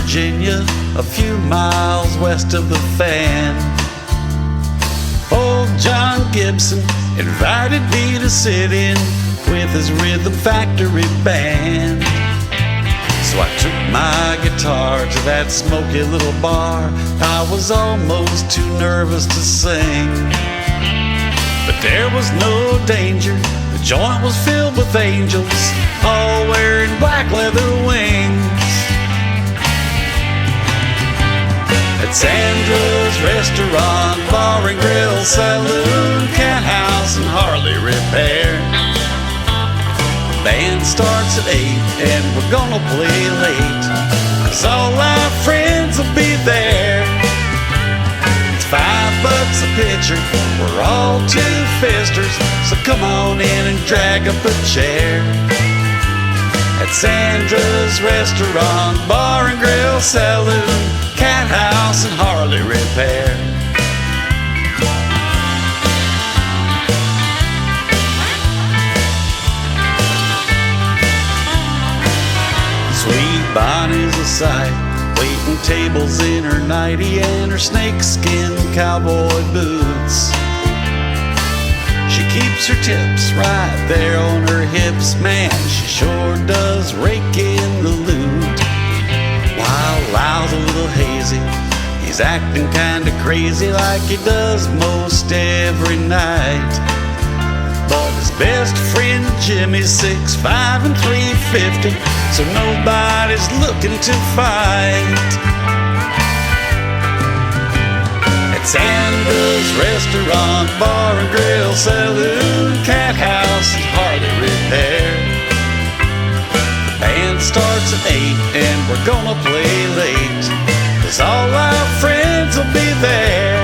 Virginia, a few miles west of the Fan. Old John Gibson invited me to sit in with his Rhythm Factory band. So I took my guitar to that smoky little bar. I was almost too nervous to sing, but there was no danger. The joint was filled with angels, all wearing black leather wings. At Sandra's restaurant, bar and grill, saloon, Cathouse, and Harley repair. Band starts at 8 and we're gonna play late, 'cause all our friends will be there. It's $5 a pitcher, we're all two-fisters, so come on in and drag up a chair. At Sandra's restaurant, bar and grill, saloon, Cathouse, and Harley repair. Sweet Bonnie's a sight, waiting tables in her nightie and her snakeskin cowboy boots. She keeps her tips right there on her hips, man, she sure does rake in the loot. While Lyle's a little hazy, he's acting kinda crazy like he does most every night. But his best friend Jimmy's 6'5" and 350, so nobody's looking to fight. At Sandra's restaurant, bar and grill, saloon, Cathouse, and Harley repair. The band starts at 8 and we're gonna play late, 'cause all our friends will be there.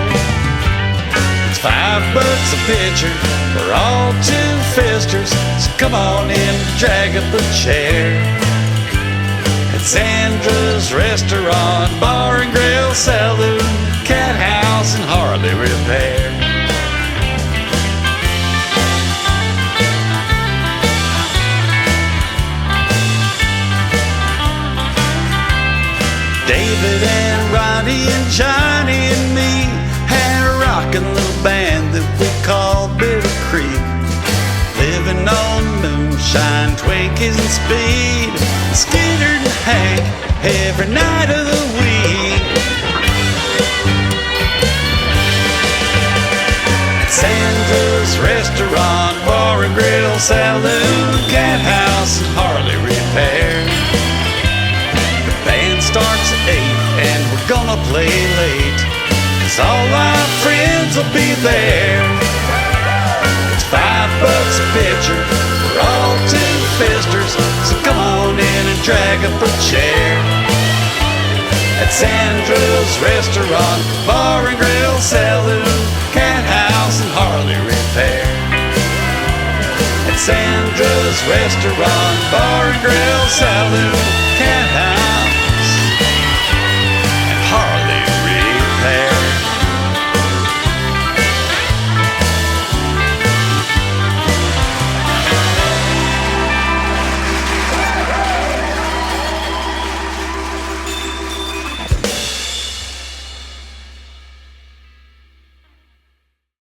It's $5 a pitcher, we're all two-fisters, so come on in and drag up a chair. At Sandra's restaurant, bar and grill, saloon, Cathouse, and Harley repair. David and Ronnie and Johnny and me had a rockin' little band that we called Bitter Creek, living on moonshine, Twinkies, and speed, Skinner and Hank every night of the week. At Sandra's restaurant, bar and grill, saloon, Cathouse, and Harley repair. The band starts at 8 and we're gonna play late, 'cause all our friends will be there. It's $5 a pitcher, we're all two-fisters, so come on in and drag up a chair. At Sandra's restaurant, bar and grill, saloon, Cathouse, and Harley repair. At Sandra's restaurant, bar and grill, saloon, Cathouse.